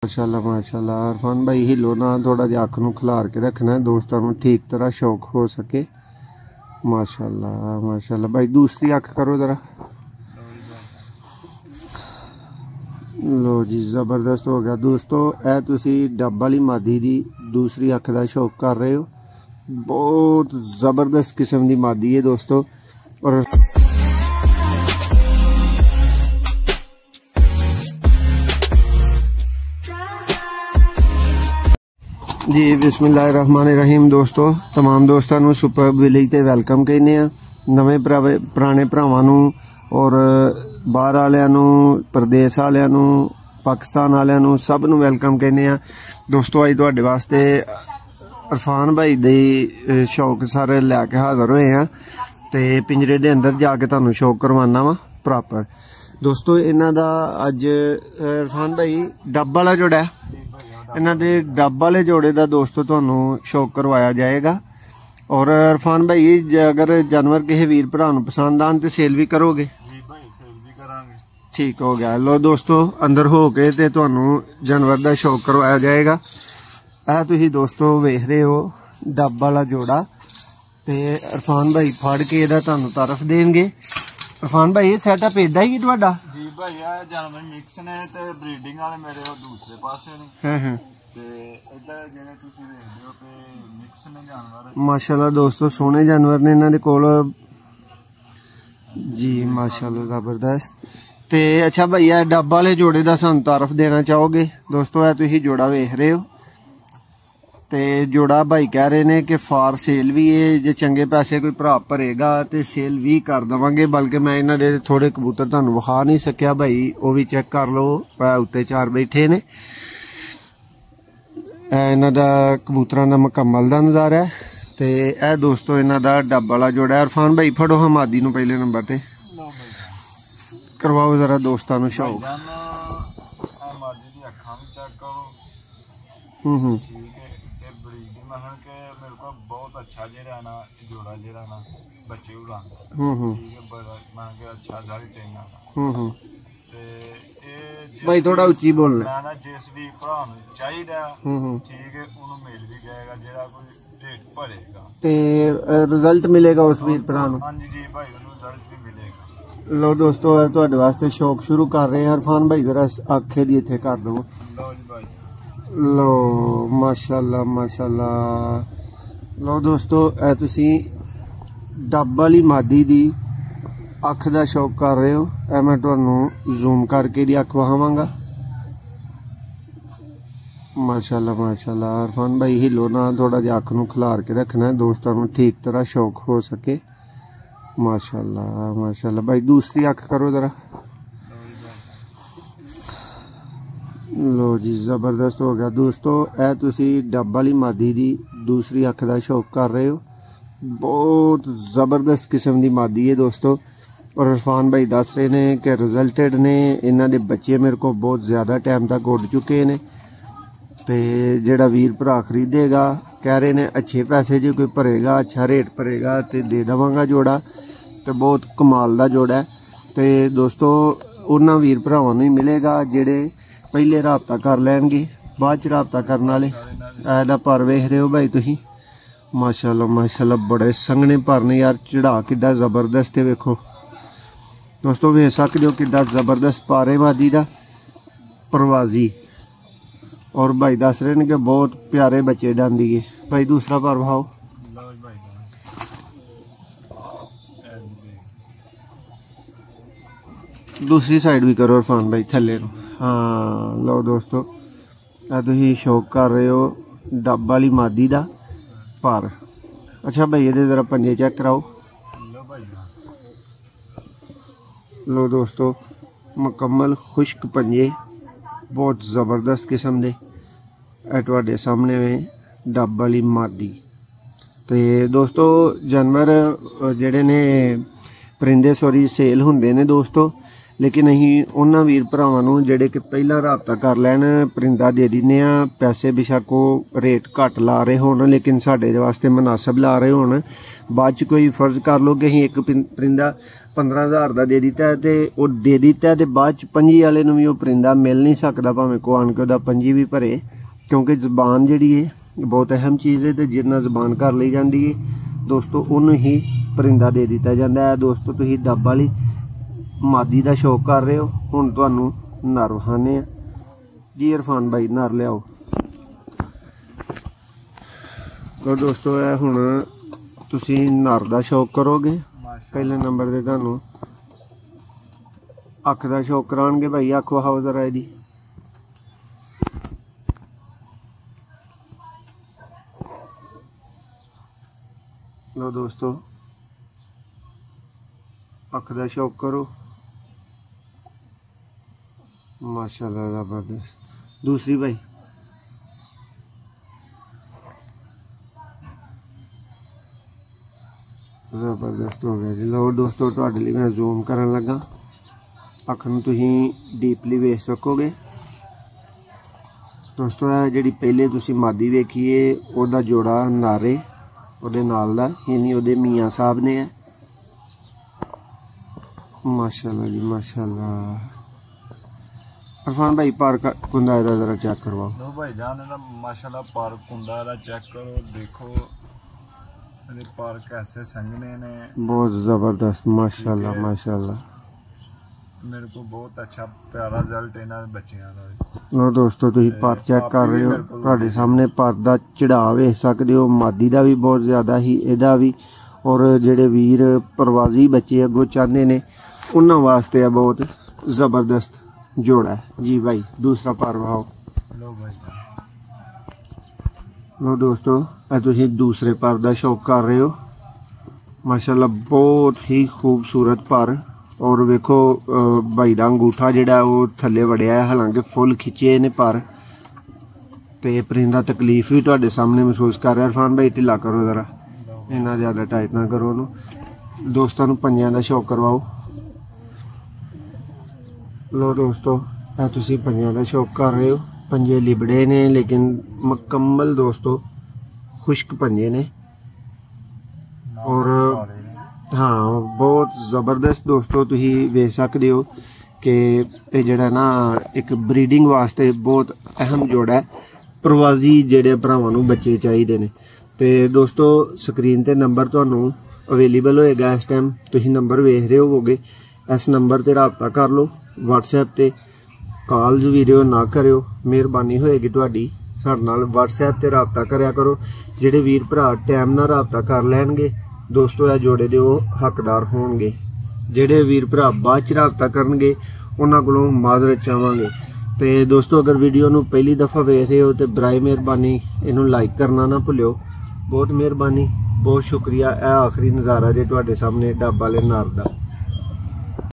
माशाल्लाह माशाल्लाह इरफान भाई हिलो ना थोड़ा जिहा अख नूं खिलार के रखना है दोस्तों नूं ठीक तरह शौक हो सके। माशाल्लाह माशाल्लाह भाई दूसरी अख करो जरा। लो जी ज़बरदस्त हो गया दोस्तों। ए तुसी डब वाली मादी दी दूसरी अख का शौक कर रहे हो। बहुत ज़बरदस्त किस्म की मादी है दोस्तों। और जी बिस्मिल्लाहिर्रहमानिर्रहीम दोस्तों तमाम दोस्तों सुपर विलेज ते वेलकम कहने नवे पुराने भरावां नूं और बाहर वालियां नूं प्रदेश वालियां नूं पाकिस्तान वालियां नूं सब नूं वेलकम कहने दोस्तों। अज तुहाडे वास्ते इरफान भाई दे शौक सारे लैके हाज़र होए हैं ते पिंजरे दे अंदर जाके तुहानूं शौक करवाना वा प्रॉपर दोस्तों। इन्हां दा अज इरफान भाई डब वाला जोड़ा है इन्हां दे डब वाले जोड़े का दोस्तों तुहानूं शौक करवाया जाएगा। और इरफान भाई अगर जानवर किसी वीर भरा नूं पसंद आन तो सेल भी करोगे? जी भाई सेल भी करांगे। ठीक हो गया। लो दोस्तों अंदर हो के ते तुहानूं जानवर का शौक करवाया जाएगा। यह तुसीं दोस्तों वेख रहे हो डब वाला जोड़ा ते इरफान भाई फड़ के इहदा तुहानूं तारफ देंगे। इरफान भाई सैटअप इदा ही तुहाडा? जी भाई यह जानवर मिक्स ने ते ब्रीडिंग वाले मेरे वो दूसरे पासे ने ते इधर जेने तुसीं देखदे हो ते मिक्स ने जानवर। माशाल्लाह दोस्तों सोहने जानवर ने इन्हां दे कोल जी माशाल्लाह ज़बरदस्त। ते अच्छा भैया डब वाले जोड़े का सानूं तारफ देना चाहोगे? दोस्तों है तुसीं जोड़ा वेख रहे हो ते जोड़ा भाई कह रहे ने कि फार सेल भी है जे चंगे पैसे कोई भरा भरेगा तो सेल भी कर देवांगे। बल्कि मैं इन्हां दे थोड़े कबूतर तुहानूं विखा नहीं सकिया भाई वो भी चेक कर लो उत्ते चार बैठे ने। इन्हां दा कबूतरां दा मुकम्मल दा नज़ारा है ते ए दोस्तों इन्हां दा डब वाला जोड़ा है। इरफान भाई फड़ो हम मादी नूं पहले नंबर ते करवाओ जरा दोस्तां नूं शौक। मादी दी अखां भी चेक करो। ठीक है ब्रीडिंग महन के मेरे को बहुत अच्छा जेड़ा ना जोड़ा जेड़ा ना बच्चे उड़ांदा ठीक है बड़ा महन के अच्छा सारी टेंगा ते ए भाई थोड़ा उच्ची बोलना मैं ना जिस भी भरा नूं चाहिदा ठीक है उन्हें मिल भी जाएगा जेड़ा कोई रेट भरेगा ते रिजल्ट मिलेगा उस वीर भरा नूं। हां जी भाई उन्हें रिजल्ट भी मिलेगा। लो दोस्तों तुहाडे वास्ते शौक शुरू कर रहे हैं। इरफान भाई जरा आखे दी इत्थे कर दो। लो जी भाई लो माशाल्लाह माशाल्लाह। लो दोस्तों ए तुसीं डब वाली मादी दी अख का शौक कर रहे हो। ए मैं तुहानूं जूम करके दी अख वहावांगा। माशाल्लाह माशाल्लाह इरफान भाई हिलो ना थोड़ा जिहा अख नूं खिलार के रखना है दोस्तों नूं ठीक तरह शौक हो सके। माशाल्लाह माशाल्लाह भाई दूसरी अख करो जरा। लो जी ज़बरदस्त हो गया दोस्तों। ए तुसीं डब वाली मादी दी दूसरी अख का शौक कर रहे हो। बहुत ज़बरदस्त किस्म की मादी है दोस्तों। और इरफान भाई दस रहे ने कि रिजल्टेड ने इन्हां दे बच्चे मेरे को बहुत ज़्यादा टाइम तक उड़ चुके ने ते जेड़ा वीर भरा खरीदेगा कह रहे ने अच्छे पैसे जो कोई भरेगा अच्छा रेट भरेगा तो दे देवांगा जोड़ा तो बहुत कमाल का जोड़ा है। तो दोस्तों उन्हां वीर भरावां नूं ही मिलेगा जेड़े पहले राबता कर लैणगे बाद च राबता करने वाले। ऐदा पर वेख रहे हो भाई तुसीं माशाल्लाह माशाल्लाह बड़े संघने पर ने यार चढ़ा किड्डा जबरदस्त है। वेखो दोस्तों वेख सकदे हो किड्डा जबरदस्त पर है मादी दा परवाजी। और भाई दस रहे हैं कि बहुत प्यारे बच्चे डांदी है। भाई दूसरा पर भाओ। दूसरी साइड भी करो इरफान भाई थल्ले नो। हाँ लो दोस्तों तुसीं शौक कर रहे हो डब वाली मादी दा पर। अच्छा भाई ये जरा पंजे चेक कराओ। लो दोस्तों मुकम्मल खुश्क पंजे बहुत ज़बरदस्त किस्म दे तुहाडे सामने डब वाली मादी। तो दोस्तों जानवर जेड़े ने परिंदे सॉरी सेल हुंदे ने दोस्तों लेकिन अहीं उन्हां वीर भरावां नूं जिहड़े कि पहला राबता कर लैण परिंदा दे दिंदे आ। पैसे बेशक वो रेट घट ला रहे होण लेकिन साडे वास्ते मुनासिब ला रहे होण। बाद च कोई फर्ज कर लो कि अहीं एक परिंदा 15,000 का दे दिता है तो वो दे दिता है तो बाद च 25 वाले नूं भी वो परिंदा मिल नहीं सकता, भावें को आन के उहदा 25 भी भरे, क्योंकि जबान जिहड़ी है बहुत अहम चीज़ है। तो जिन्ना जबान कर ली जाती है दोस्तों उन्होंने ही परिंदा दे दिता जाता है। दोस्तों तुसीं डब वाली मादी का शौक कर रहे हो, हुण तुहानूं नर विखाने आ जी। इरफान भाई नर लियाओ। तो दोस्तों ये हुण तुसीं नर का शौक करोगे, पहले नंबर ते तुहानूं अख का शौक कराउणगे। भाई अख विखाओ जरा इहदी। लो दोस्तों अख का शौक करो, माशाल्लाह जबरदस्त। दूसरी भाई जबरदस्त हो गया जी। लो दोस्तों तुहाडे लई मैं जूम करन लगा, अख नूं तुसीं डीपली वेख सकोगे। दोस्तों ये जिहड़ी पहले तुसीं मादी वेखी है उहदा जोड़ा नारे उहदे नाल दा, यानी उहदे मियाँ साहब ने है। माशाल्लाह जी माशाल्लाह। इरफान भाई पार कुंदा इहदा जरा चेक करवाओ। लो भाई जान इहदा माशाल्लाह पार कुंदा दा चेक करो, देखो इहदे पार कैसे संघने ने, बहुत जबरदस्त माशाल्लाह माशाल्लाह। मेरे को बहुत अच्छा प्यारा रिजल्ट इन्हां बच्चियां दा। लो दोस्तों तुसीं पर चेक कर रहे हो, तुहाडे सामने पर दा चढ़ाव वेख सकदे हो। मादी दा भी बहुत ज़्यादा ही, इहदा भी। और जिहड़े वीर प्रवासी बच्चे अगों चाहते ने उन्हां वास्ते बहुत ज़बरदस्त जोड़ा है जी। भाई दूसरा पर वहाओ। लो भाई लो दोस्तों ये तुसीं दूसरे पर दा शौक कर रहे हो, माशाल्लाह बहुत ही खूबसूरत पर। और वेखो भाई दा अंगूठा जिहड़ा वो थल्ले वड़िया है, हालांकि फुल खिचे ने पर। ते परिंदा तकलीफ भी तुहाडे सामने महसूस कर रहा है। इरफान भाई ढिला करो जरा, इन्ना ज़्यादा टाइट ना करो उन्होंने। दोस्तों नूं पंजियां दा शौक करवाओ। लो दोस्तों ये तुसीं पंजियां दा शौक कर रहे हो, पंजे लिबड़े ने लेकिन मुकम्मल दोस्तों खुश्क पंजे ने। और हाँ बहुत ज़बरदस्त दोस्तों तुसीं वेख सकदे हो कि ये जिहड़ा ना एक ब्रीडिंग वास्ते बहुत अहम जोड़ा है। प्रवासी जिहड़े भरावां नूं बच्चे चाहिए ने। ते दोस्तों स्क्रीन ते नंबर तुहानूं अवेलेबल होएगा इस टाइम, तुसीं नंबर वेख रहे होवोगे। इस नंबर ते राबता कर लो। व्हाट्सएप ते कॉल्स वीडियो ना करियो, मेहरबानी होएगी तुहाडी। साडे नाल व्हाट्सएप ते राबता करया करो। जिहड़े वीर भरा टाइम नाल राबता कर लैणगे दोस्तों ये जोड़े दे हकदार होणगे। जिहड़े वीर भरा बाद च राबता करनगे उन्हां कोलों माजरत चाहांगे। ते दोस्तों अगर वीडियो नूं पहली दफ़ा वेख रहे हो तो बराए मेहरबानी इनू लाइक करना ना भुल्लिओ। बहुत मेहरबानी, बहुत शुक्रिया। यह आखिरी नज़ारा जे तुहाडे सामने डब वाले नर दा।